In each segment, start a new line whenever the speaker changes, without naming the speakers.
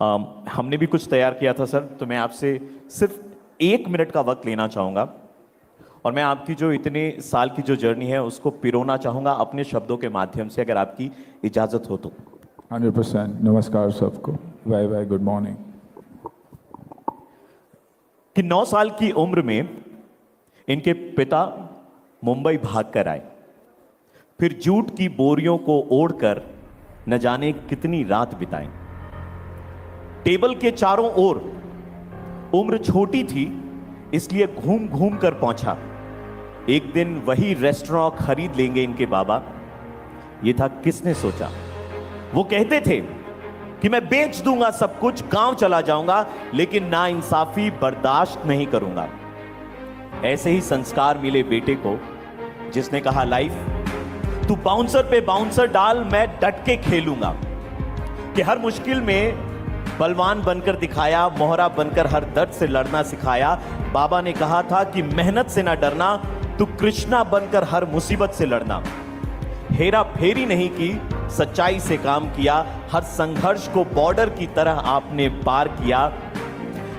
हमने भी कुछ तैयार किया था सर, तो मैं आपसे सिर्फ 1 मिनट का वक्त लेना चाहूँगा और मैं आपकी जो इतने साल की जो जर्नी है उसको पिरोना चाहूँगा अपने शब्दों के माध्यम से, अगर आपकी इजाज़त हो तो।
100%। नमस्कार सबको। Bye bye, good morning.
कि 9 साल की उम्र में इनके पिता मुंबई भागकर आए, फिर जूट की बोरियों को ओढ़कर न जाने कितनी रात बिताई। टेबल के चारों ओर उम्र छोटी थी इसलिए घूम घूम कर पहुंचा। एक दिन वही रेस्टोरेंट खरीद लेंगे इनके बाबा, ये था किसने सोचा। वो कहते थे कि मैं बेच दूंगा सब कुछ, गांव चला जाऊंगा, लेकिन नाइंसाफी बर्दाश्त नहीं करूंगा। ऐसे ही संस्कार मिले बेटे को, जिसने कहा लाइफ तू बाउंसर पे बाउंसर डाल, मैं डट के खेलूंगा। कि हर मुश्किल में बलवान बनकर दिखाया, मोहरा बनकर हर दर्द से लड़ना सिखाया। बाबा ने कहा था कि मेहनत से ना डरना, तू कृष्णा बनकर हर मुसीबत से लड़ना। हेरा फेरी नहीं की, सच्चाई से काम किया, हर संघर्ष को बॉर्डर की तरह आपने पार किया।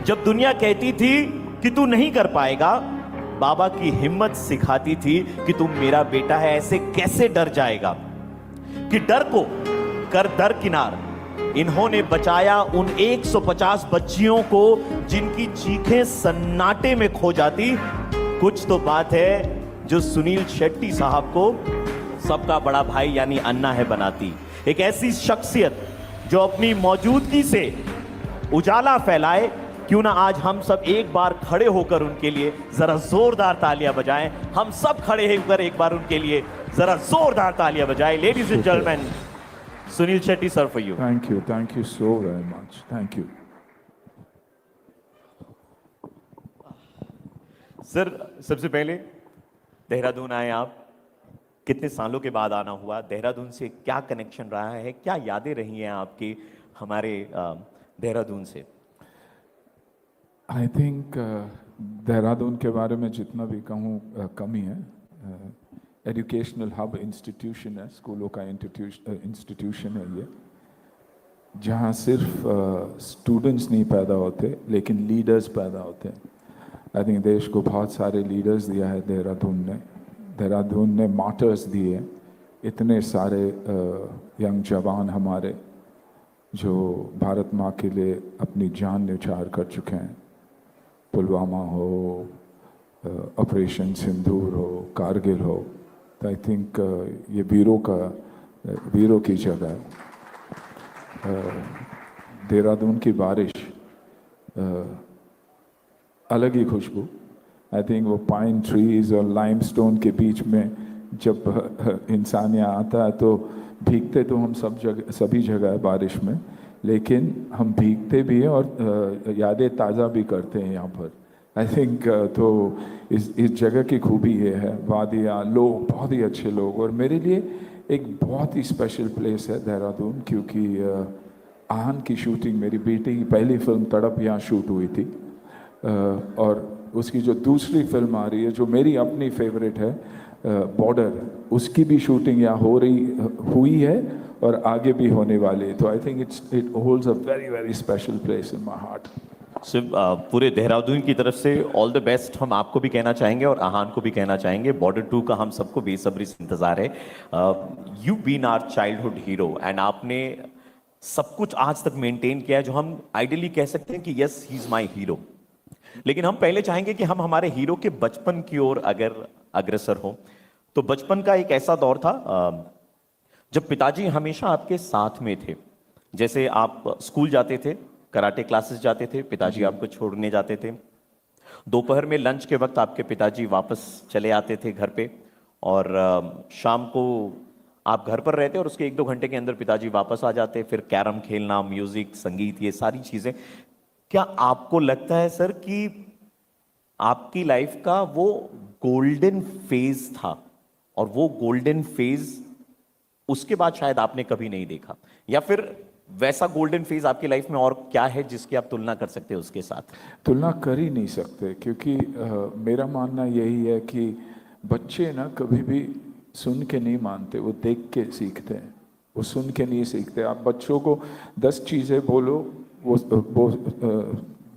जब दुनिया कहती थी कि तू नहीं कर पाएगा, बाबा की हिम्मत सिखाती थी कि तू मेरा बेटा है, ऐसे कैसे डर जाएगा। कि डर को कर दरकिनार, इन्होंने बचाया उन 150 बच्चियों को जिनकी चीखें सन्नाटे में खो जाती। कुछ तो बात है जो सुनील शेट्टी साहब को सबका बड़ा भाई यानी अन्ना है बनाती। एक ऐसी शख्सियत जो अपनी मौजूदगी से उजाला फैलाए। क्यों ना आज हम सब एक बार खड़े होकर उनके लिए जरा जोरदार तालियां बजाएं। हम सब खड़े होकर एक बार उनके लिए जरा जोरदार तालियां बजाएं। Ladies and gentleman, Sunil Shetty sir, for you.
Thank you so very much, thank you.
Sir, सबसे पहले देहरादून आए आप, कितने सालों के बाद आना हुआ, देहरादून से क्या कनेक्शन रहा है, क्या यादें रही हैं आपकी हमारे देहरादून से?
आई थिंक देहरादून के बारे में जितना भी कहूँ कम ही है। एजुकेशनल हब इंस्टीट्यूशन है, स्कूलों का इंस्टीट्यूशन है ये, जहाँ सिर्फ स्टूडेंट्स नहीं पैदा होते लेकिन लीडर्स पैदा होते हैं। आई थिंक देश को बहुत सारे लीडर्स दिया है देहरादून ने। देहरादून ने मार्टर्स दिए, इतने सारे यंग जवान हमारे जो भारत माँ के लिए अपनी जान न्यौछावर कर चुके हैं। पुलवामा हो, ऑपरेशन सिंदूर हो, कारगिल हो, तो आई थिंक ये वीरों की जगह है। देहरादून की बारिश अलग ही खुशबू। आई थिंक वो पाइन ट्रीज और लाइमस्टोन के बीच में जब इंसान यहाँ आता है तो भीगते तो हम सभी जगह है बारिश में, लेकिन हम भीगते भी हैं और यादें ताज़ा भी करते हैं यहाँ पर। आई थिंक तो इस जगह की खूबी ये है, वादियाँ, लोग बहुत ही अच्छे लोग। और मेरे लिए एक बहुत ही स्पेशल प्लेस है देहरादून, क्योंकि आहन की शूटिंग, मेरी बेटी की पहली फिल्म तड़प यहाँ शूट हुई थी। और उसकी जो दूसरी फिल्म आ रही है जो मेरी अपनी फेवरेट है, बॉर्डर, उसकी भी शूटिंग यहाँ हुई है और आगे भी होने वाली है। तो I think it holds a very very special place in my heart.
सिर्फ पूरे देहरादून की तरफ से ऑल द बेस्ट हम आपको भी कहना चाहेंगे और आहान को भी कहना चाहेंगे। बॉर्डर 2 का हम सबको बेसब्री से इंतजार है। You been our childhood hero and आपने सब कुछ आज तक मेंटेन किया है जो हम आइडियली कह सकते हैं कि yes he is my hero. लेकिन हम पहले चाहेंगे कि हम हमारे हीरो के बचपन की ओर अगर अग्रसर हो, तो बचपन का एक ऐसा दौर था जब पिताजी हमेशा आपके साथ में थे। जैसे आप स्कूल जाते थे, कराटे क्लासेस जाते थे, पिताजी आपको छोड़ने जाते थे। दोपहर में लंच के वक्त आपके पिताजी वापस चले आते थे घर पे, और शाम को आप घर पर रहते और उसके 1-2 घंटे के अंदर पिताजी वापस आ जाते। फिर कैरम खेलना, म्यूजिक, संगीत, ये सारी चीजें। क्या आपको लगता है सर कि आपकी लाइफ का वो गोल्डन फेज था और वो गोल्डन फेज उसके बाद शायद आपने कभी नहीं देखा, या फिर वैसा गोल्डन फेज आपकी लाइफ में और क्या है जिसकी आप तुलना कर सकते हैं उसके साथ?
तुलना कर ही नहीं सकते, क्योंकि मेरा मानना यही है कि बच्चे ना कभी भी सुन के नहीं मानते, वो देख के सीखते हैं, वो सुन के नहीं सीखते। आप बच्चों को 10 चीज़ें बोलो, वो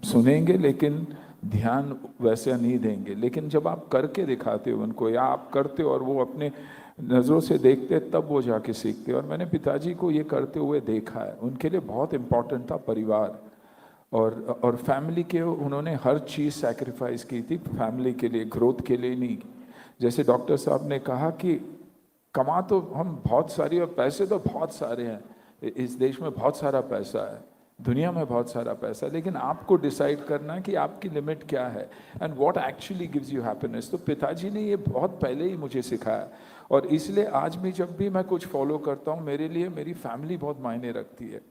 सुनेंगे लेकिन ध्यान वैसा नहीं देंगे। लेकिन जब आप करके दिखाते हो उनको, या आप करते हो और वो अपने नज़रों से देखते हैं, तब वो जाके सीखते हैं। और मैंने पिताजी को ये करते हुए देखा है। उनके लिए बहुत इम्पोर्टेंट था परिवार और फैमिली के, उन्होंने हर चीज़ सैक्रिफाइस की थी फैमिली के लिए, ग्रोथ के लिए नहीं। जैसे डॉक्टर साहब ने कहा कि कमा तो हम बहुत सारी, और पैसे तो बहुत सारे हैं, इस देश में बहुत सारा पैसा है, दुनिया में बहुत सारा पैसा है, लेकिन आपको डिसाइड करना है कि आपकी लिमिट क्या है and what actually gives you happiness. तो पिताजी ने ये बहुत पहले ही मुझे सिखाया, और इसलिए आज भी जब भी मैं कुछ फॉलो करता हूँ, मेरे लिए मेरी फैमिली बहुत मायने रखती है।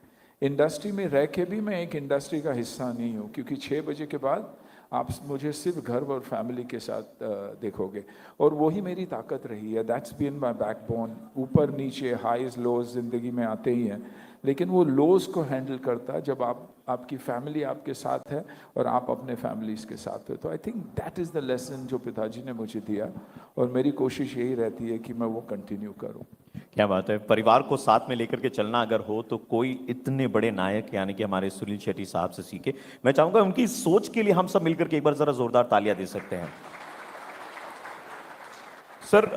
इंडस्ट्री में रह के भी मैं एक इंडस्ट्री का हिस्सा नहीं हूँ, क्योंकि 6 बजे के बाद आप मुझे सिर्फ घर और फैमिली के साथ देखोगे, और वही मेरी ताकत रही है। That's been my backbone. ऊपर नीचे हाईज लोज ज़िंदगी में आते ही हैं, लेकिन वो लोज को हैंडल करता है जब आपकी फैमिली आपके साथ है और आप अपने फैमिलीज़ के साथ हो। तो I think that is the lesson जो पिताजी ने मुझे दिया, और मेरी कोशिश यही रहती है कि मैं वो कंटिन्यू करूँ।
क्या बात है। परिवार को साथ में लेकर के चलना अगर हो तो कोई इतने बड़े नायक यानी कि हमारे सुनील शेट्टी साहब से सीखे। मैं चाहूंगा उनकी सोच के लिए हम सब मिलकर के एक बार जरा जोरदार तालियां दे सकते हैं। सर,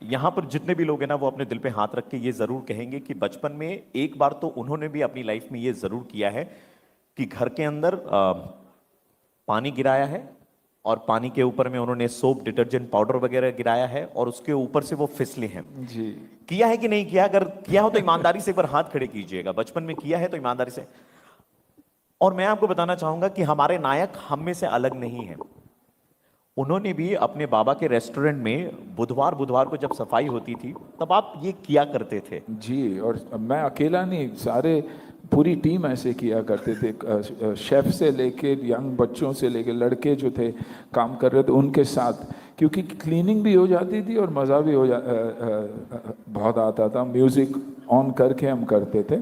यहाँ पर जितने भी लोग हैं ना, वो अपने दिल पे हाथ रख के ये जरूर कहेंगे कि बचपन में एक बार तो उन्होंने भी अपनी लाइफ में ये जरूर किया है कि घर के अंदर पानी गिराया है, और पानी के ऊपर में उन्होंने सोप, डिटर्जेंट पाउडर वगैरह गिराया है, और उसके ऊपर से वो फिसले हैं।
जी।
किया है कि नहीं किया? अगर किया हो तो ईमानदारी से एक बार हाथ खड़े कीजिएगा। बचपन में किया है तो ईमानदारी से। और मैं आपको बताना चाहूंगा कि हमारे नायक हम में से अलग नहीं है। उन्होंने भी अपने बाबा के रेस्टोरेंट में बुधवार बुधवार को जब सफाई होती थी, तब आप ये किया करते थे।
जी, और मैं अकेला नहीं, सारे पूरी टीम ऐसे किया करते थे। शेफ से लेके यंग बच्चों से लेके लड़के जो थे काम कर रहे थे उनके साथ, क्योंकि क्लीनिंग भी हो जाती थी और मज़ा भी बहुत आता था। म्यूज़िक ऑन करके हम करते थे।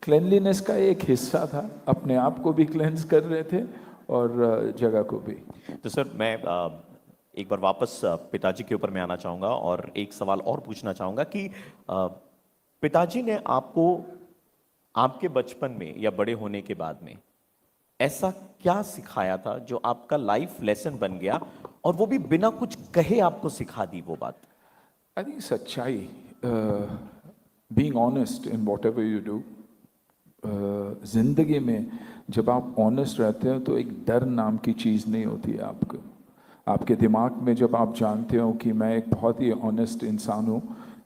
क्लेनलीनेस का एक हिस्सा था, अपने आप को भी क्लेंस कर रहे थे और जगह को भी।
तो सर, मैं एक बार वापस पिताजी के ऊपर मैं आना चाहूंगा और एक सवाल और पूछना चाहूंगा कि पिताजी ने आपको आपके बचपन में या बड़े होने के बाद में ऐसा क्या सिखाया था जो आपका लाइफ लेसन बन गया, और वो भी बिना कुछ कहे आपको सिखा दी वो बात?
आई थिंक सच्चाई, being honest in what ever you do. जिंदगी में जब आप ऑनेस्ट रहते हो तो एक डर नाम की चीज़ नहीं होती है आपको। आपके दिमाग में जब आप जानते हो कि मैं एक बहुत ही ऑनेस्ट इंसान हूँ,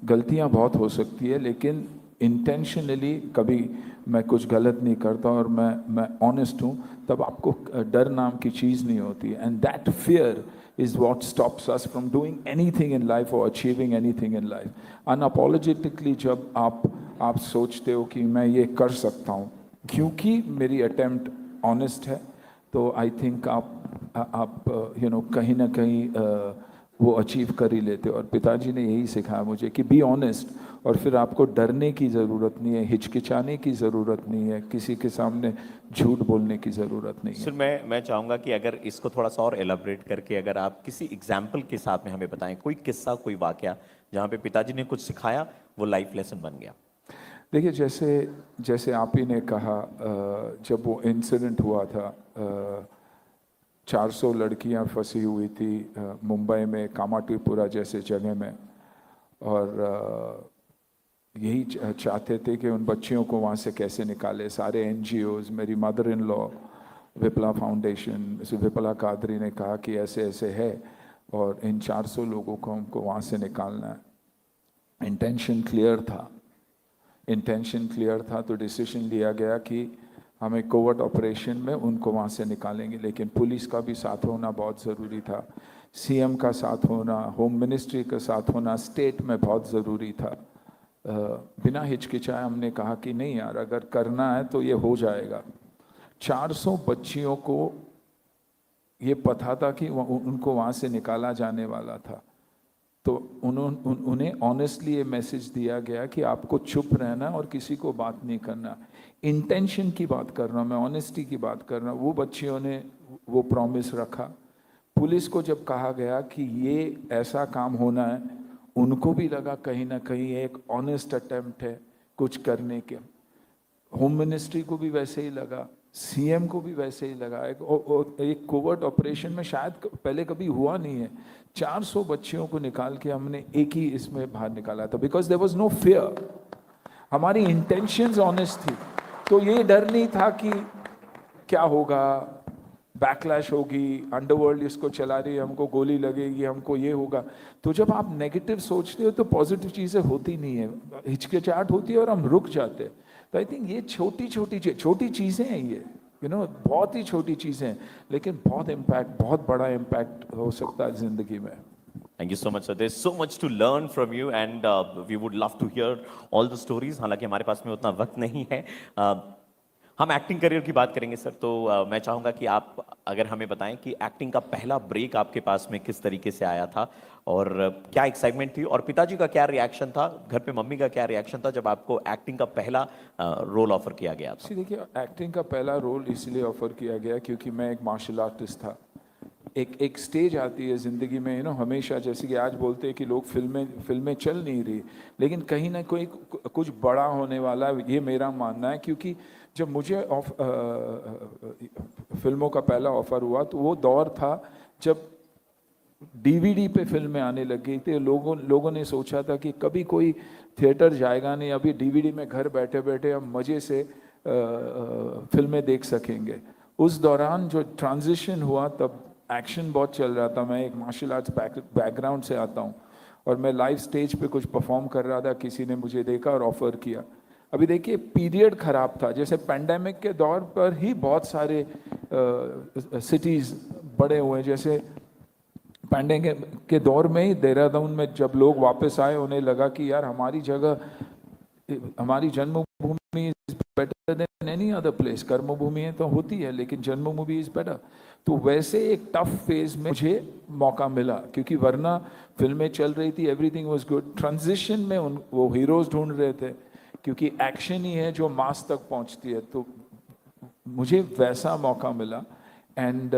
गलतियाँ बहुत हो सकती है, लेकिन इंटेंशनली कभी मैं कुछ गलत नहीं करता और मैं ऑनेस्ट हूँ, तब आपको डर नाम की चीज़ नहीं होती। And that fear is what stops us from doing anything in life और achieving anything in life. Unapologetically जब आप सोचते हो कि मैं ये कर सकता हूँ क्योंकि मेरी अटेम्प्ट ऑनेस्ट है, तो आई थिंक आप कहीं ना कहीं वो अचीव कर ही लेते हो। और पिताजी ने यही सिखाया मुझे कि बी ऑनेस्ट, और फिर आपको डरने की ज़रूरत नहीं है, हिचकिचाने की ज़रूरत नहीं है, किसी के सामने झूठ बोलने की ज़रूरत नहीं है।
सर, मैं चाहूंगा कि अगर इसको थोड़ा सा और एलाबरेट करके अगर आप किसी एग्जाम्पल के साथ में हमें बताएं, कोई किस्सा, कोई वाकया जहाँ पे पिताजी ने कुछ सिखाया, वो लाइफ लेसन बन गया।
देखिए, जैसे आप ही ने कहा, जब वो इंसिडेंट हुआ था, 400 लड़कियां फंसी हुई थी मुंबई में कामाटीपुरा जैसे जगह में, और यही चाहते थे कि उन बच्चियों को वहाँ से कैसे निकाले। सारे एनजीओज, मेरी mother in law, Vipla foundation, Vipla Kadri ने कहा कि ऐसे ऐसे है और इन 400 लोगों को हमको वहाँ से निकालना है। इंटेंशन क्लियर था, तो डिसीजन लिया गया कि हमें कोवर्ट ऑपरेशन में उनको वहाँ से निकालेंगे, लेकिन पुलिस का भी साथ होना बहुत ज़रूरी था, सीएम का साथ होना, होम मिनिस्ट्री का साथ होना स्टेट में बहुत ज़रूरी था। बिना हिचकिचाए हमने कहा कि नहीं यार, अगर करना है तो ये हो जाएगा। 400 बच्चियों को ये पता था कि उनको वहाँ से निकाला जाने वाला था, तो उन्हें ऑनेस्टली ये मैसेज दिया गया कि आपको चुप रहना और किसी को बात नहीं करना। इंटेंशन की बात कर रहा हूँ मैं, ऑनेस्टी की बात कर रहा हूँ। वो बच्चियों ने वो प्रॉमिस रखा। पुलिस को जब कहा गया कि ये ऐसा काम होना है, उनको भी लगा कहीं ना कहीं एक ऑनेस्ट अटेम्प्ट है कुछ करने के। होम मिनिस्ट्री को भी वैसे ही लगा, सीएम को भी वैसे ही लगा। एक कोवर्ट ऑपरेशन में शायद पहले कभी हुआ नहीं है, 400 बच्चियों को निकाल के हमने एक ही इसमें बाहर निकाला था, because there was no fear. हमारी इंटेंशंस ऑनेस्ट थी, तो ये डर नहीं था कि क्या होगा, बैकलैश होगी, अंडरवर्ल्ड इसको चला रही है, हमको गोली लगेगी, हमको ये होगा। तो जब आप नेगेटिव सोचते हो तो पॉजिटिव चीज़ें होती नहीं है, हिचकिचाहट होती है और हम रुक जाते हैं। तो आई थिंक ये छोटी चीज़ें हैं, ये बहुत ही छोटी चीज़ें हैं, लेकिन बहुत बड़ा इम्पैक्ट हो सकता है ज़िंदगी में।
Thank you so much, sir. There's so much to learn from you, and we would love to hear all the stories. हालांकि हमारे पास में उतना वक्त नहीं है। हम एक्टिंग करियर की बात करेंगे सर, तो मैं चाहूँगा कि आप अगर हमें बताएं कि एक्टिंग का पहला ब्रेक आपके पास में किस तरीके से आया था, और क्या एक्साइटमेंट थी, और पिताजी का क्या रिएक्शन था, घर पे मम्मी का क्या रिएक्शन था जब आपको एक्टिंग का पहला रोल ऑफर किया गया था?
देखिए, एक्टिंग का पहला रोल इसलिए ऑफर किया गया क्योंकि मैं एक मार्शल आर्टिस्ट था। एक स्टेज आती है ज़िंदगी में, हमेशा, जैसे कि आज बोलते हैं कि लोग फिल्में चल नहीं रही, लेकिन कहीं ना कोई कुछ बड़ा होने वाला है, ये मेरा मानना है। क्योंकि जब मुझे फिल्मों का पहला ऑफर हुआ तो वो दौर था जब डीवीडी पे फिल्में आने लग गई थी। लोगों ने सोचा था कि कभी कोई थिएटर जाएगा नहीं, अभी डीवीडी में घर बैठे बैठे हम मज़े से फिल्में देख सकेंगे। उस दौरान जो ट्रांजिशन हुआ, तब एक्शन बहुत चल रहा था। मैं एक मार्शल आर्ट्स बैकग्राउंड से आता हूँ, और मैं लाइव स्टेज पे कुछ परफॉर्म कर रहा था, किसी ने मुझे देखा और ऑफर किया। अभी देखिए, पीरियड खराब था, जैसे पेंडेमिक के दौर पर ही बहुत सारे सिटीज़ बड़े हुए। जैसे पेंडेमिक के दौर में ही देहरादून में जब लोग वापस आए, उन्हें लगा कि यार हमारी जगह, हमारी जन्मभूमि is better than any other place. कर्मभूमि है तो होती है, लेकिन जन्मभूमि इज बेटर। तो वैसे एक टफ फेज में मुझे मौका मिला, क्योंकि वरना फिल्में चल रही थी, एवरीथिंग वाज गुड। ट्रांजिशन में वो हीरोज ढूंढ रहे थे, क्योंकि एक्शन ही है जो मास तक पहुंचती है। तो मुझे वैसा मौका मिला। एंड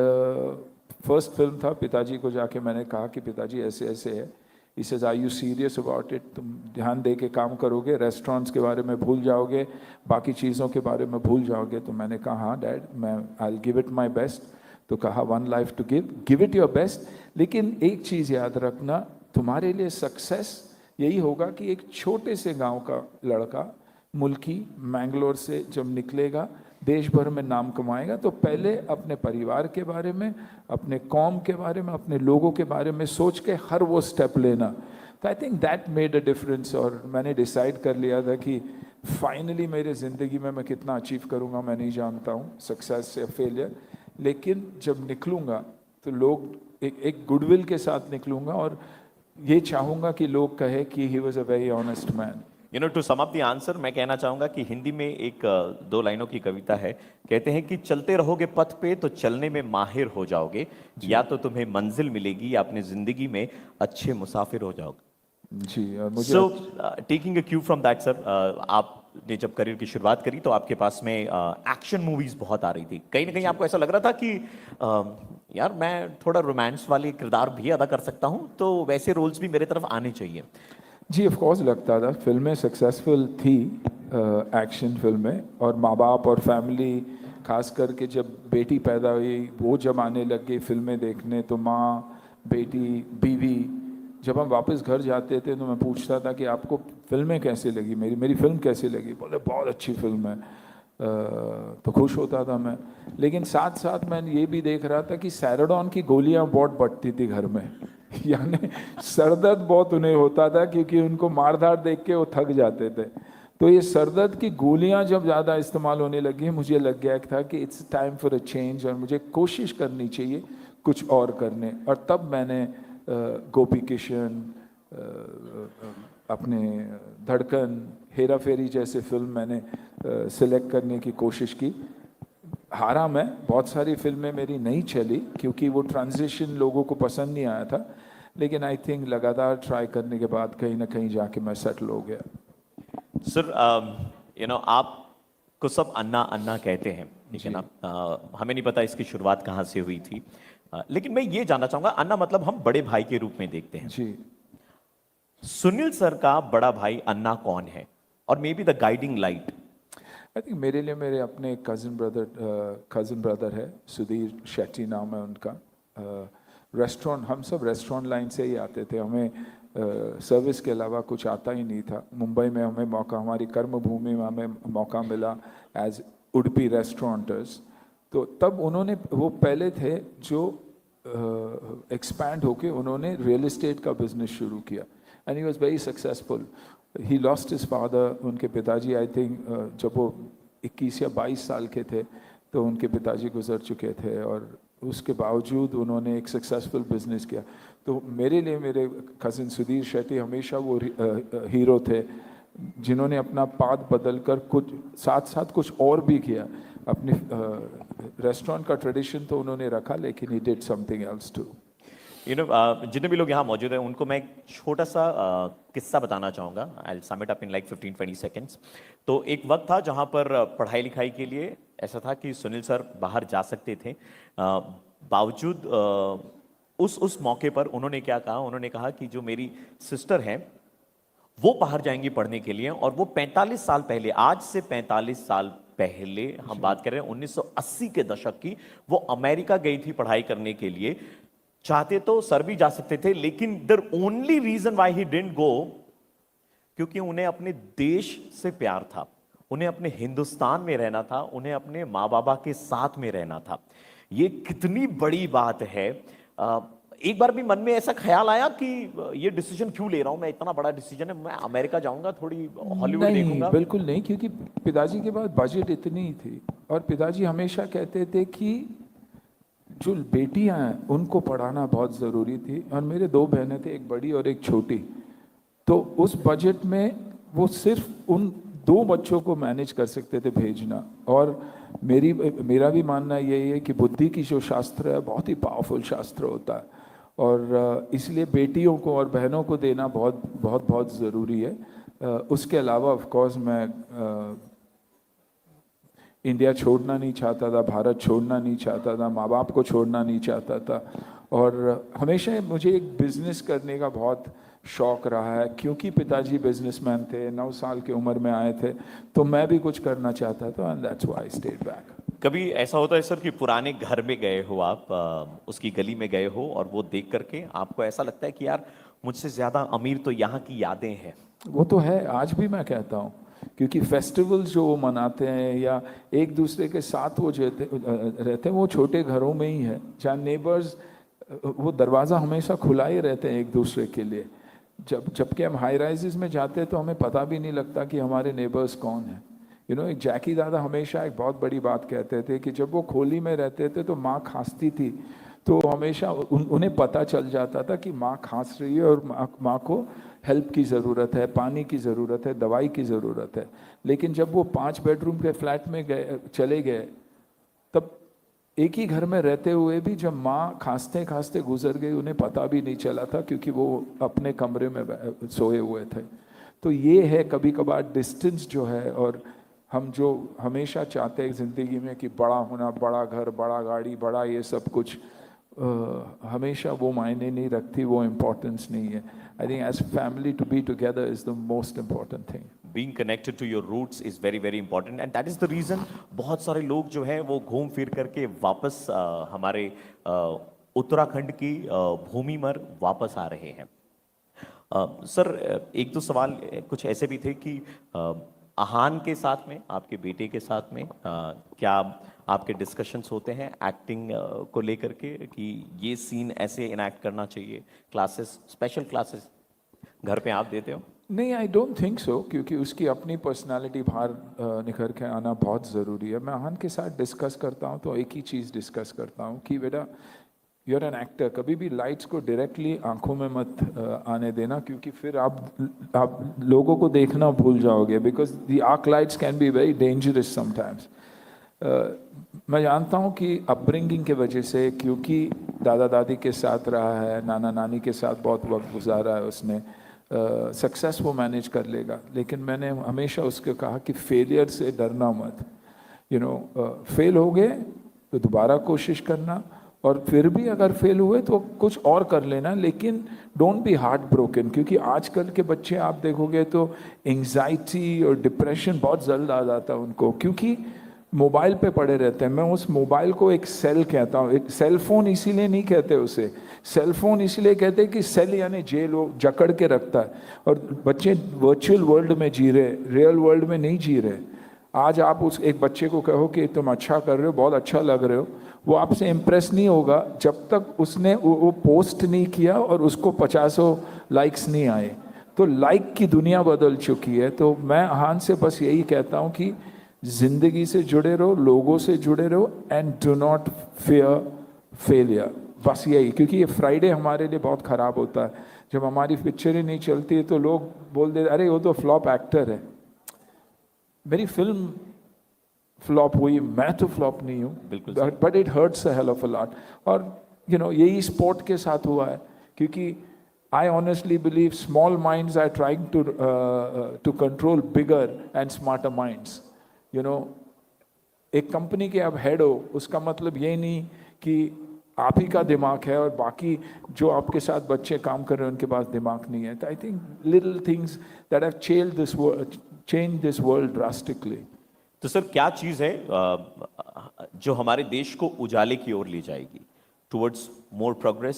फर्स्ट फिल्म था, पिताजी को जाके मैंने कहा कि पिताजी ऐसे ऐसे है। He says, are you serious about it? तुम ध्यान दे के काम करोगे, रेस्टोरेंट्स के बारे में भूल जाओगे, बाकी चीज़ों के बारे में भूल जाओगे? तो मैंने कहा हाँ डैड, मैं I will give it my best. तो कहा one life to give it your best, लेकिन एक चीज़ याद रखना, तुम्हारे लिए सक्सेस यही होगा कि एक छोटे से गांव का लड़का मुल्की मैंगलोर से जब निकलेगा, देश भर में नाम कमाएगा, तो पहले अपने परिवार के बारे में, अपने कौम के बारे में, अपने लोगों के बारे में सोच के हर वो स्टेप लेना। तो I think that made a difference. और मैंने डिसाइड कर लिया था कि फाइनली मेरे ज़िंदगी में मैं कितना अचीव करूँगा मैं नहीं जानता हूँ, सक्सेस से फेलियर, लेकिन जब निकलूँगा तो लोग एक गुडविल के साथ निकलूँगा, और ये चाहूँगा कि लोग कहे कि he was a very honest man.
To sum up the answer, मैं कहना चाहूंगा कि हिंदी में एक 2 लाइनों की कविता है। कहते हैं कि चलते रहोगे पथ पे तो चलने में माहिर हो जाओगे, या तो तुम्हें मंजिल मिलेगी या अपनी जिंदगी में अच्छे मुसाफिर हो जाओगे।
जी, और मुझे
so taking a Q from that sir, आपने जब करियर की शुरुआत करी तो आपके पास में एक्शन मूवीज बहुत आ रही थी। कहीं ना कहीं आपको ऐसा लग रहा था कि यार मैं थोड़ा रोमांस वाले किरदार भी अदा कर सकता हूँ, तो वैसे रोल्स भी मेरे तरफ आने चाहिए?
जी, ऑफ कोर्स लगता था। फिल्में सक्सेसफुल थी, एक्शन फिल्में, और माँ बाप और फैमिली, खास करके जब बेटी पैदा हुई, वो जब आने लग गई फिल्में देखने, तो माँ, बेटी, बीवी, जब हम वापस घर जाते थे तो मैं पूछता था कि आपको फिल्में कैसे लगी, मेरी फिल्म कैसे लगी? बोले बहुत अच्छी फिल्म है। तो खुश होता था मैं, लेकिन साथ साथ मैं ये भी देख रहा था कि सैराडोन की गोलियां बहुत बढ़ती थी घर में यानी सरदर्द बहुत उन्हें होता था, क्योंकि उनको मारधाड़ देख के वो थक जाते थे। तो ये सरदर्द की गोलियां जब ज़्यादा इस्तेमाल होने लगी, मुझे लग गया था कि it's time for a change, और मुझे कोशिश करनी चाहिए कुछ और करने। और तब मैंने गोपी किशन, अपने धड़कन, हेरा फेरी जैसे फिल्म मैंने सिलेक्ट करने की कोशिश की। हारा मैं, बहुत सारी फिल्में मेरी नहीं चली क्योंकि वो ट्रांजिशन लोगों को पसंद नहीं आया था, लेकिन आई थिंक लगातार ट्राई करने के बाद कहीं ना कहीं जाके मैं सेटल हो गया।
सर, आपको सब अन्ना अन्ना कहते हैं, ठीक है ना? हमें नहीं पता इसकी शुरुआत कहाँ से हुई थी, लेकिन मैं ये जानना चाहूंगा, अन्ना मतलब हम बड़े भाई के रूप में देखते हैं
जी।
सुनील सर का बड़ा भाई अन्ना कौन है, और may be the guiding light?
I think मेरे लिए मेरे अपने कज़न ब्रदर है, सुधीर शेट्टी नाम है उनका। रेस्टोरेंट, हम सब रेस्टोरेंट लाइन से ही आते थे, हमें सर्विस के अलावा कुछ आता ही नहीं था। मुंबई में हमें मौका, हमारी कर्म भूमि में हमें मौका मिला एज उडुपी रेस्टोरेंटर्स। तो तब उन्होंने, वो पहले थे जो एक्सपैंड होके उन्होंने रियल एस्टेट का बिजनेस शुरू किया and he was very successful. He lost his father, उनके पिताजी आई थिंक जब वो 21 या 22 साल के थे तो उनके पिताजी गुजर चुके थे, और उसके बावजूद उन्होंने एक सक्सेसफुल बिजनेस किया। तो मेरे लिए मेरे कज़न सुधीर शेट्टी हमेशा वो हीरो थे जिन्होंने अपना पाथ बदल कर कुछ साथ साथ कुछ और भी किया। अपनी रेस्टोरेंट का ट्रेडिशन तो उन्होंने रखा, लेकिन he did something else too.
जितने भी लोग यहाँ मौजूद हैं उनको मैं एक छोटा सा किस्सा बताना चाहूँगा। I sum it up in like 15-20 seconds. तो एक वक्त था जहाँ पर पढ़ाई लिखाई के लिए ऐसा था कि सुनील सर बाहर जा सकते थे। बावजूद उस मौके पर उन्होंने क्या कहा, उन्होंने कहा कि जो मेरी सिस्टर हैं वो बाहर जाएंगी पढ़ने के लिए, और वो 45 साल पहले, आज से 45 साल पहले हम बात कर रहे हैं 1980 के दशक की, वो अमेरिका गई थी पढ़ाई करने के लिए। चाहते तो सर भी जा सकते थे, लेकिन the only reason why he didn't go, क्योंकि उन्हें अपने देश से प्यार था, उन्हें अपने हिंदुस्तान में रहना था, उन्हें अपने माँ बाबा के साथ में रहना था। ये कितनी बड़ी बात है। एक बार भी मन में ऐसा ख्याल आया कि ये डिसीजन क्यों ले रहा हूं मैं, इतना बड़ा डिसीजन है, मैं अमेरिका जाऊंगा, थोड़ी हॉलीवुड देखूंगा?
बिल्कुल नहीं, क्योंकि पिताजी के पास बजट इतनी ही थी, और पिताजी हमेशा कहते थे कि जो बेटियां हैं उनको पढ़ाना बहुत ज़रूरी थी। और मेरे 2 बहनें थे, एक बड़ी और एक छोटी। तो उस बजट में वो सिर्फ उन 2 बच्चों को मैनेज कर सकते थे भेजना। और मेरा भी मानना यही है कि बुद्धि की जो शास्त्र है बहुत ही पावरफुल शास्त्र होता है, और इसलिए बेटियों को और बहनों को देना बहुत बहुत बहुत ज़रूरी है। उसके अलावा ऑफ कोर्स मैं इंडिया छोड़ना नहीं चाहता था, भारत छोड़ना नहीं चाहता था, माँ बाप को छोड़ना नहीं चाहता था। और हमेशा मुझे एक बिजनेस करने का बहुत शौक रहा है, क्योंकि पिताजी बिजनेसमैन थे, 9 साल की उम्र में आए थे, तो मैं भी कुछ करना चाहता था, and that's why I stayed back.
कभी ऐसा होता है सर कि पुराने घर में गए हो आप, उसकी गली में गए हो, और वो देख करके आपको ऐसा लगता है कि यार मुझसे ज्यादा अमीर तो यहाँ की यादें हैं?
वो तो है, आज भी मैं कहता हूँ, क्योंकि फेस्टिवल्स जो वो मनाते हैं या एक दूसरे के साथ वो रहते हैं, वो छोटे घरों में ही है, जहाँ नेबर्स, वो दरवाज़ा हमेशा खुला ही रहते हैं एक दूसरे के लिए। जबकि हम हाई राइजेस में जाते हैं तो हमें पता भी नहीं लगता कि हमारे नेबर्स कौन हैं। एक जैकी दादा हमेशा एक बहुत बड़ी बात कहते थे कि जब वो खोली में रहते थे तो माँ खांसती थी, तो हमेशा उन्हें पता चल जाता था कि माँ खांस रही है और माँ को हेल्प की ज़रूरत है, पानी की ज़रूरत है, दवाई की ज़रूरत है। लेकिन जब वो 5 बेडरूम के फ्लैट में चले गए, तब एक ही घर में रहते हुए भी जब माँ खांसते खांसते गुजर गई, उन्हें पता भी नहीं चला था, क्योंकि वो अपने कमरे में सोए हुए थे। तो ये है कभी कभार डिस्टेंस जो है, और हम जो हमेशा चाहते हैं ज़िंदगी में कि बड़ा होना, बड़ा घर, बड़ा गाड़ी, बड़ा ये सब कुछ, हमेशा वो मायने नहीं रखती, वो इम्पोर्टेंस नहीं है। I think as family to be together is the most important thing.
Being connected to your roots is very very important, and that is the reason बहुत सारे लोग जो है वो घूम फिर करके वापस हमारे उत्तराखंड की भूमि पर वापस आ रहे हैं। सर, एक दो सवाल कुछ ऐसे भी थे कि आहान के साथ में, आपके बेटे के साथ में क्या आपके डिस्कशंस होते हैं एक्टिंग को लेकर के कि ये सीन ऐसे इनैक्ट करना चाहिए? क्लासेस, स्पेशल क्लासेस घर पे आप देते हो?
नहीं, आई डोंट थिंक सो, क्योंकि उसकी अपनी पर्सनालिटी बाहर निखर के आना बहुत ज़रूरी है। मैं आहान के साथ डिस्कस करता हूँ तो एक ही चीज़ डिस्कस करता हूँ कि बेटा, यू आर एन एक्टर, कभी भी लाइट्स को डायरेक्टली आंखों में मत आने देना, क्योंकि फिर आप लोगों को देखना भूल जाओगे, because the arc lights can be very dangerous sometimes. मैं जानता हूँ कि अपब्रिंगिंग के वजह से, क्योंकि दादा दादी के साथ रहा है, नाना नानी के साथ बहुत वक्त गुजारा है उसने, सक्सेस वो मैनेज कर लेगा। लेकिन मैंने हमेशा उसको कहा कि फेलियर से डरना मत। फेल हो गए तो दोबारा कोशिश करना, और फिर भी अगर फेल हुए तो कुछ और कर लेना, लेकिन डोंट बी हार्ट ब्रोकन, क्योंकि आजकल के बच्चे आप देखोगे तो एंजाइटी और डिप्रेशन बहुत जल्द आ जाता है उनको, क्योंकि मोबाइल पे पड़े रहते हैं। मैं उस मोबाइल को एक सेल कहता हूँ, एक सेल फोन इसीलिए नहीं कहते उसे, सेल फोन इसलिए कहते हैं कि सेल यानी जेल, वो जकड़ के रखता है। और बच्चे वर्चुअल वर्ल्ड में जी रहे, रियल वर्ल्ड में नहीं जी रहे। आज आप उस एक बच्चे को कहो कि तुम अच्छा कर रहे हो, बहुत अच्छा लग रहे हो, वो आपसे इम्प्रेस नहीं होगा जब तक उसने वो पोस्ट नहीं किया और उसको 50 लाइक्स नहीं आए। तो लाइक की दुनिया बदल चुकी है। तो मैं हान से बस यही कहता हूँ कि जिंदगी से जुड़े रहो, लोगों से जुड़े रहो, and do not fear failure. बस यही, क्योंकि ये फ्राइडे हमारे लिए बहुत ख़राब होता है। जब हमारी पिक्चरें नहीं चलती है तो लोग बोल देते अरे वो तो फ्लॉप एक्टर है। मेरी फिल्म फ्लॉप हुई, मैं तो फ्लॉप नहीं हूँ,
बिल्कुल,
but it hurts a hell of a lot. और यही स्पोर्ट के साथ हुआ है, क्योंकि I honestly believe small minds are trying to control bigger and smarter minds. एक कंपनी के आप हेड हो, उसका मतलब ये नहीं कि आप ही का दिमाग है और बाकी जो आपके साथ बच्चे काम कर रहे हैं उनके पास दिमाग नहीं है। तो I think little things that have change this world drastically.
तो सर क्या चीज है जो हमारे देश को उजाले की ओर ले जाएगी, towards more progress,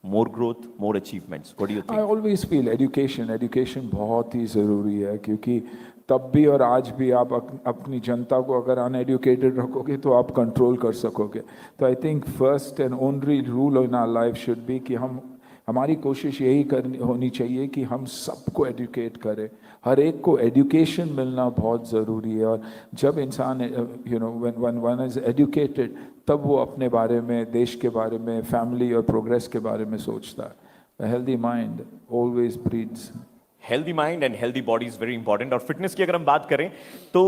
more growth, more achievements? What do you
I
think?
Always feel education बहुत ही ज़रूरी है, क्योंकि तब भी और आज भी आप अपनी जनता को अगर अनएडुकेटेड रखोगे तो आप कंट्रोल कर सकोगे। तो I think first and only rule in our life should be कि हमारी कोशिश यही करनी होनी चाहिए कि हम सबको एडुकेट करें। हर एक को एजुकेशन मिलना बहुत ज़रूरी है। और जब इंसान व्हेन वन इज एजुकेटेड, तब वो अपने बारे में, देश के बारे में, फैमिली और प्रोग्रेस के बारे में सोचता है। Healthy mind always breeds
healthy mind and healthy body is very important. और फिटनेस की अगर हम बात करें तो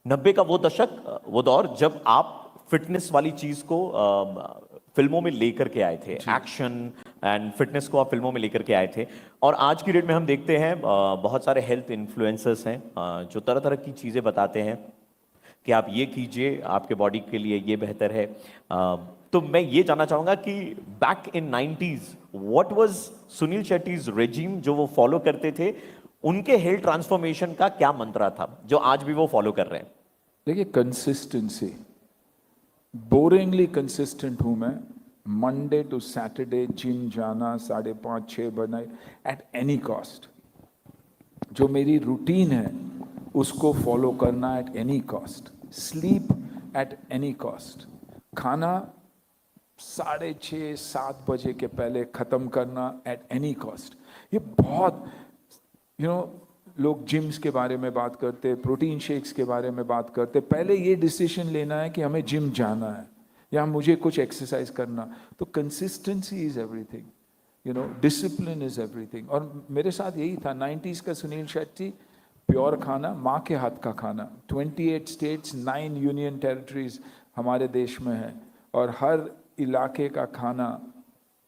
90 का वो दशक, वो दौर जब आप फिटनेस वाली चीज को फिल्मों में लेकर के आए थे, एक्शन एंड फिटनेस को आप फिल्मों में लेकर के आए थे। और आज की डेट में हम देखते हैं बहुत सारे हेल्थ इन्फ्लुएंसर्स हैं जो तरह तरह की चीजें बताते हैं कि आप ये कीजिए, आपके बॉडी के लिए ये बेहतर है। तो मैं ये जानना चाहूंगा कि back in 90s what was Sunil Shetty's regime जो वो फॉलो करते थे, उनके हेल्थ ट्रांसफॉर्मेशन का क्या मंत्रा था जो आज भी वो फॉलो कर रहे हैं?
देखिए, कंसिस्टेंसी, बोरिंगली कंसिस्टेंट हूं मैं। मंडे टू सैटरडे जिम जाना, 5:30-6 बजे एट एनी कॉस्ट। जो मेरी रूटीन है उसको फॉलो करना at any cost. Sleep at any cost. खाना 6:30-7 बजे के पहले ख़त्म करना एट एनी कॉस्ट। ये बहुत लोग जिम्स के बारे में बात करते, प्रोटीन शेक्स के बारे में बात करते। पहले ये डिसीजन लेना है कि हमें जिम जाना है या मुझे कुछ एक्सरसाइज करना। तो consistency is everything, discipline is everything. और मेरे साथ यही था 90s का सुनील शेट्टी। प्योर खाना, माँ के हाथ का खाना। 28 स्टेट्स, 9 यूनियन टेरिटरीज हमारे देश में है, और हर इलाके का खाना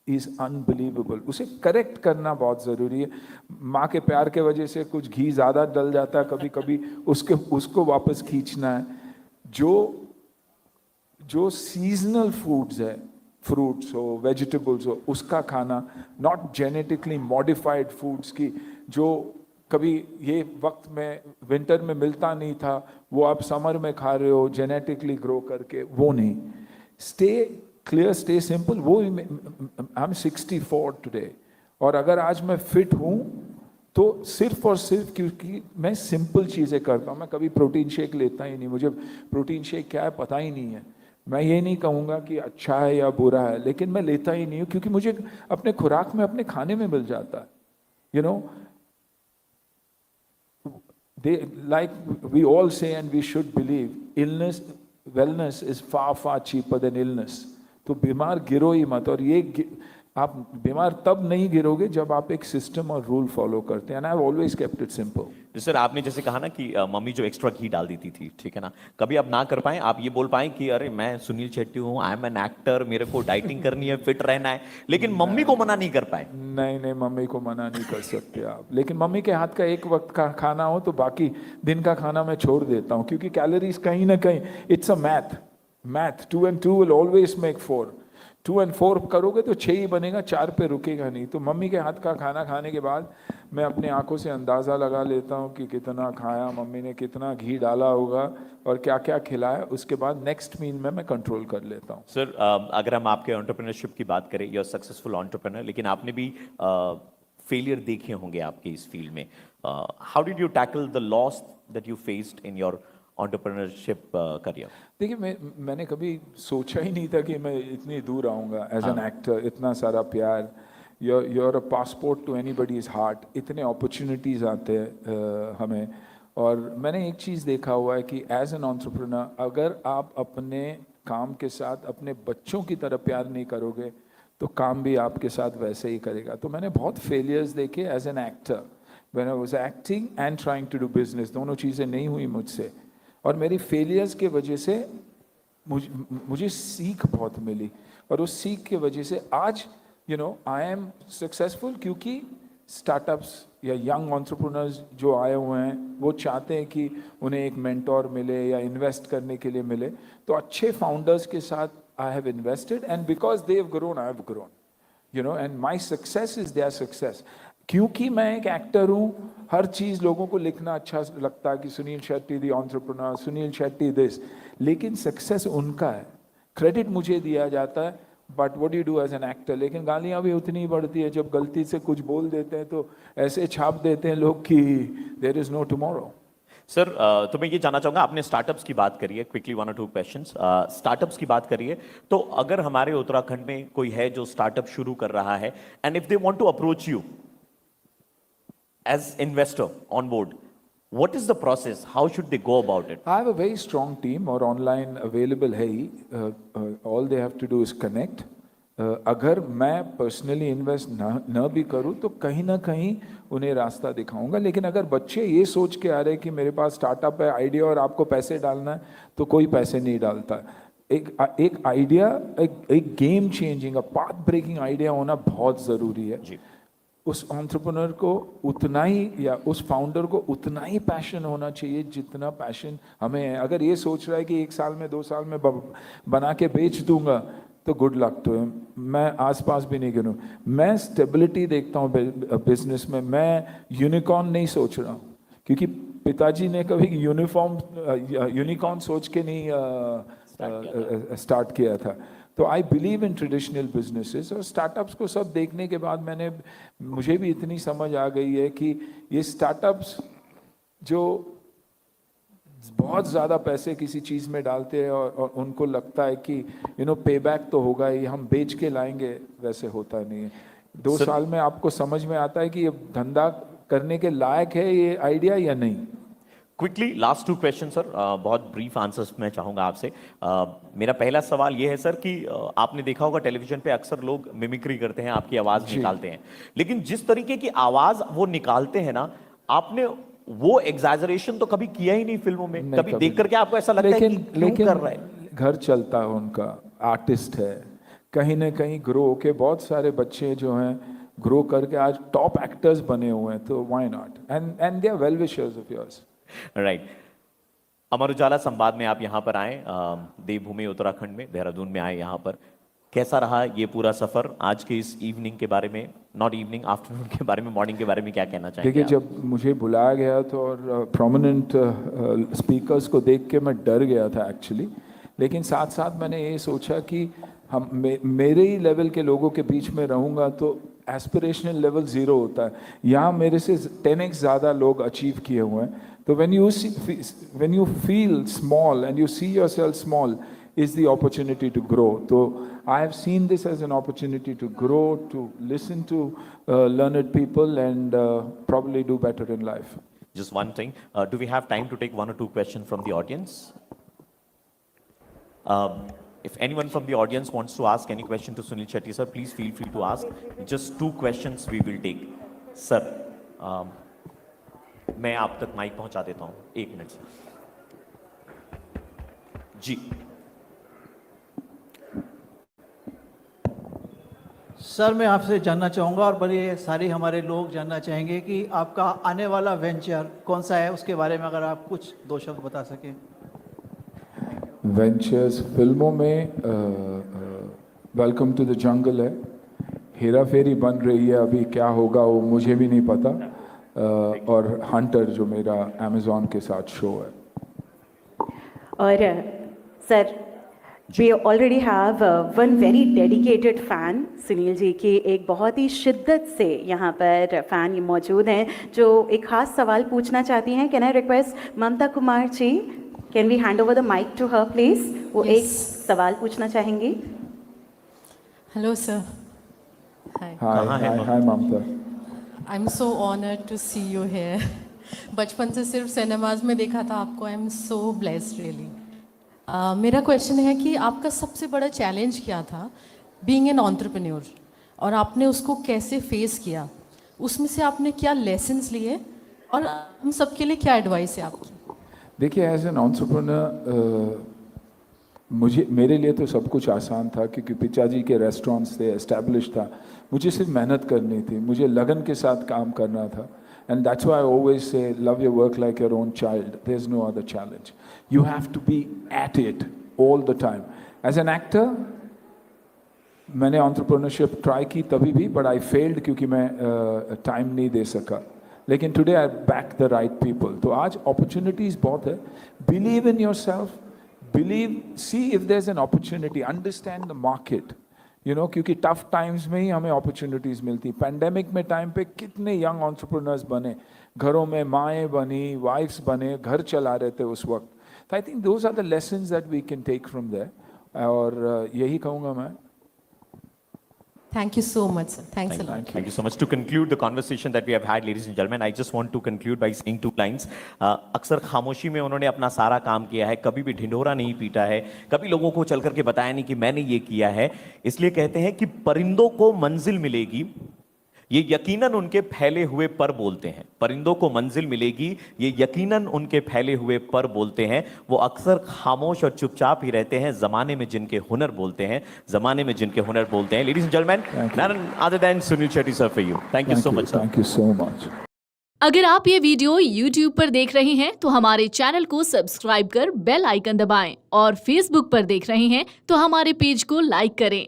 इज अनबिलीवेबल। उसे करेक्ट करना बहुत ज़रूरी है। माँ के प्यार के वजह से कुछ घी ज़्यादा डल जाता है कभी कभी, उसको वापस खींचना है। जो सीजनल फूड्स है, फ्रूट्स हो, वेजिटेबल्स हो, उसका खाना, नॉट जेनेटिकली मॉडिफाइड फूड्स की जो कभी ये वक्त में विंटर में मिलता नहीं था, वो आप समर में खा रहे हो जेनेटिकली ग्रो करके, वो नहीं। Stay clear, stay simple. वो आई एम 64 टुडे, और अगर आज मैं फिट हूँ तो सिर्फ और सिर्फ क्योंकि मैं सिंपल चीज़ें करता हूँ। मैं कभी प्रोटीन शेक लेता ही नहीं, मुझे प्रोटीन शेक क्या है पता ही नहीं है। मैं ये नहीं कहूँगा कि अच्छा है या बुरा है, लेकिन मैं लेता ही नहीं हूँ क्योंकि मुझे अपने खुराक में, अपने खाने में मिल जाता है। Like we all say and we should believe, wellness is far cheaper than illness. तो बीमार गिरो ही मत। और ये आप बीमार तब नहीं गिरोगे जब आप एक सिस्टम और रूल फॉलो करते हैं। And I have always kept it simple.
Sir आपने जैसे कहा ना कि मम्मी जो एक्स्ट्रा घी डाल देती थी, ठीक है ना, कभी आप ना कर पाए, आप ये बोल पाए कि अरे मैं सुनील शेट्टी हूँ, आई एम एन एक्टर, मेरे को डाइटिंग करनी है, फिट रहना है, लेकिन मम्मी को मना नहीं कर पाए?
नहीं, मम्मी को मना नहीं कर सकते आप, लेकिन मम्मी के हाथ का एक वक्त का खाना हो तो बाकी दिन का खाना मैं छोड़ देता हूँ, क्योंकि कैलोरीज कहीं ना कहीं, it's a math 2 and 2 will always make 4। 2 और 4 करोगे तो 6 ही बनेगा, 4 पे रुकेगा नहीं। तो मम्मी के हाथ का खाना खाने के बाद मैं अपनी आंखों से अंदाज़ा लगा लेता हूँ कि कितना खाया मम्मी ने, कितना घी डाला होगा और क्या क्या खिलाया। उसके बाद नेक्स्ट मील में मैं कंट्रोल कर लेता हूँ।
सर अगर हम आपके एंटरप्रेन्योरशिप की बात करें, यू आर सक्सेसफुल एंटरप्रेन्योर, लेकिन आपने भी फेलियर देखे होंगे आपके इस फील्ड में। How did you tackle the loss that you faced in your entrepreneurship career?
देखिए मैंने कभी सोचा ही नहीं था कि मैं इतनी दूर आऊँगा एज एन एक्टर। इतना सारा प्यार, you're a passport to anybody's heart, इतने अपॉर्चुनिटीज़ आते हैं हमें। और मैंने एक चीज़ देखा हुआ है कि एज एन एंटरप्रेन्योर अगर आप अपने काम के साथ अपने बच्चों की तरह प्यार नहीं करोगे तो काम भी आपके साथ वैसे ही करेगा। तो मैंने बहुत फेलियर्स देखे as an actor, when I was acting and trying to do business. दोनों चीज़ें नहीं हुई मुझसे, और मेरी फेलियर्स के वजह से मुझे सीख बहुत मिली, और उस सीख के वजह से आज आई एम सक्सेसफुल। क्योंकि स्टार्टअप्स या यंग एंटरप्रेन्योर्स जो आए हुए हैं वो चाहते हैं कि उन्हें एक मेंटोर मिले या इन्वेस्ट करने के लिए मिले। तो अच्छे फाउंडर्स के साथ I have invested, and because they have grown I have grown, and my success is their success. क्योंकि मैं एक एक्टर हूँ, हर चीज़ लोगों को लिखना अच्छा लगता है कि Suniel Shetty the entrepreneur, Suniel Shetty this, लेकिन सक्सेस उनका है, क्रेडिट मुझे दिया जाता है। But what you do as an actor, लेकिन गालियाँ भी उतनी ही पड़ती है। जब गलती से कुछ बोल देते हैं तो ऐसे छाप देते हैं लोग कि there is no tomorrow.
Sir तो मैं ये जानना चाहूंगा, आपने स्टार्टअप्स की बात करी है, क्विकली 1 और 2 क्वेश्चंस। स्टार्टअप्स की बात करिए, तो अगर हमारे उत्तराखंड में कोई है जो स्टार्टअप शुरू कर रहा है, and if they want to approach you as investor on board, what is the process, how should they go about it?
I have a very strong team, और ऑनलाइन अवेलेबल है ही। All they have to do is connect. अगर मैं personally invest न भी करूँ तो कहीं ना कहीं उन्हें रास्ता दिखाऊंगा। लेकिन अगर बच्चे ये सोच के आ रहे हैं कि मेरे पास स्टार्टअप है, आइडिया, और आपको पैसे डालना है, तो कोई पैसे नहीं डालता। एक आइडिया, एक game changing, path breaking idea होना बहुत ज़रूरी है
जी।
उस एंटरप्रेन्योर को उतना ही, या उस फाउंडर को उतना ही पैशन होना चाहिए जितना पैशन हमें है। अगर ये सोच रहा है कि 1 साल में 2 साल में बना के बेच दूंगा, तो गुड लक टू हिम। मैं आसपास भी नहीं गिनूँ। मैं स्टेबिलिटी देखता हूँ बिजनेस में। मैं यूनिकॉर्न नहीं सोच रहा हूँ, क्योंकि पिताजी ने कभी यूनिकॉर्न सोच के नहीं स्टार्ट किया था। तो I believe in traditional businesses, और स्टार्टअप्स को सब देखने के बाद मुझे भी इतनी समझ आ गई है कि ये स्टार्टअप्स जो बहुत ज़्यादा पैसे किसी चीज़ में डालते हैं और उनको लगता है कि पे बैक तो होगा ही, हम बेच के लाएंगे, वैसे होता नहीं है। 2 साल में आपको समझ में आता है कि ये धंधा करने के लायक है ये आइडिया या नहीं।
क्विकली लास्ट 2 क्वेश्चन सर, बहुत ब्रीफ आंसर्स मैं चाहूंगा आपसे। मेरा पहला सवाल ये है सर कि आपने देखा होगा टेलीविजन पे अक्सर लोग मिमिक्री करते हैं, आपकी आवाज निकालते हैं, लेकिन जिस तरीके की आवाज वो निकालते हैं ना, आपने वो एग्जैजरेशन तो कभी किया ही नहीं फिल्मों में। कभी देख करके आपको ऐसा लगता है कि क्यों कर रहा है?
घर चलता है उनका, आर्टिस्ट है, कहीं ना कहीं ग्रो के बहुत सारे बच्चे जो हैं ग्रो करके आज टॉप एक्टर्स बने हुए हैं, तो why not, and they are well wishers of yours.
Right. Amar Ujala संवाद में आप यहाँ पर आए, देवभूमि उत्तराखंड में, देहरादून में आए यहाँ पर। कैसा रहा ये पूरा सफर? आज के इस इवनिंग के बारे में, नॉट इवनिंग, आफ्टरनून के बारे में, मॉर्निंग के बारे में क्या कहना चाहेंगे?
देखिए, जब मुझे बुलाया गया तो और प्रोमिनेंट स्पीकर्स को देख के मैं डर गया था एक्चुअली, लेकिन साथ साथ मैंने ये सोचा कि मेरे ही लेवल के लोगों के बीच में रहूँगा तो एस्पिरेशनल लेवल 0 होता है। यहाँ मेरे से 10x ज़्यादा लोग अचीव किए हुए हैं। तो when you feel small and you see yourself small is the opportunity to grow. So I have seen this as an opportunity to grow, to listen to learned people, and probably do better in life.
Just one thing, do we have time to take 1 or 2 questions from the audience? If anyone from the audience wants to ask any question to Sunil Shetty sir, please feel free to ask. Just 2 questions we will take. Sir, मैं आप तक mic पहुंचा देता हूं, 1 minute जी।
Sir, मैं आपसे जानना चाहूँगा और बड़े सारे हमारे लोग जानना चाहेंगे कि आपका आने वाला वेंचर कौन सा है, उसके बारे में अगर आप कुछ 2 शब्द बता सकें।
वेंचर्स फिल्मों में वेलकम टू द जंगल है, हेरा फेरी बन रही है, अभी क्या होगा वो मुझे भी नहीं पता। और हंटर जो मेरा अमेज़ॉन के साथ शो है।
और sir, we already have one very dedicated fan, Sunil ji की एक बहुत ही शिद्दत से यहाँ पर फैन मौजूद हैं जो एक खास सवाल पूछना चाहती हैं। Can I request Mamata Kumar ji, can we hand over the mic to her please? वो
Yes.
एक सवाल पूछना चाहेंगी।
Hello, sir. Hi.
हाय
कहाँ है
हाय हाय ममता।
I'm so honored to see you here. बचपन से सिर्फ सिनेमाज में देखा था आपको। I am so blessed really. मेरा क्वेश्चन है कि आपका सबसे बड़ा चैलेंज क्या था बीइंग एन एंटरप्रेन्योर, और आपने उसको कैसे फेस किया? उसमें से आपने क्या लेसन्स लिए और हम सबके लिए क्या एडवाइस है आपकी?
देखिए, एज एन एंटरप्रेन्योर मेरे लिए तो सब कुछ आसान था क्योंकि पिताजी के रेस्टोरेंट्स थे, एस्टैब्लिश था। मुझे सिर्फ मेहनत करनी थी, मुझे लगन के साथ काम करना था। And that's why I always say love your work like your own child, there is no other challenge. You have to be at it all the time. As an actor मैंने एंटरप्रेन्योरशिप ट्राई की तभी भी, but I failed क्योंकि मैं time नहीं दे सका। लेकिन today I back the right people. तो आज अपॉर्चुनिटीज़ बहुत है। Believe in yourself, believe, see if there is an opportunity, understand the market, you know, क्योंकि टफ टाइम्स में ही हमें अपॉर्चुनिटीज़ मिलती। पैंडेमिक में टाइम पे कितने यंग एंटरप्रेन्योर्स बने, घरों में माएँ बनी, वाइफ्स बने, घर चला रहे थे उस वक्त। तो I think those are the lessons that we can take from there. और यही कहूँगा मैं।
Thank you so much sir. Thanks a lot.
Thank you so much. To conclude the conversation that we have had, ladies and gentlemen, I just want to conclude by saying two lines. अक्सर खामोशी में उन्होंने अपना सारा काम किया है, कभी भी ढिंढोरा नहीं पीटा है, कभी लोगों को चल करके बताया नहीं कि मैंने ये किया है। इसलिए कहते हैं कि परिंदों को मंजिल मिलेगी, ये यकीनन उनके फैले हुए पर बोलते हैं। परिंदों को मंजिल मिलेगी, ये यकीनन उनके फैले हुए पर बोलते हैं। वो अक्सर खामोश और चुपचाप ही रहते हैं, जमाने में जिनके हुनर बोलते हैं, जमाने में जिनके हुनर बोलते हैं। Ladies and gentleman, none other than Sunil Shetty sir for you. Thank you so much sir.
Thank you so much.
अगर आप ये वीडियो YouTube पर देख रहे हैं तो हमारे चैनल को सब्सक्राइब कर बेल आइकन दबाएं, और Facebook पर देख रहे हैं तो हमारे पेज को लाइक करें।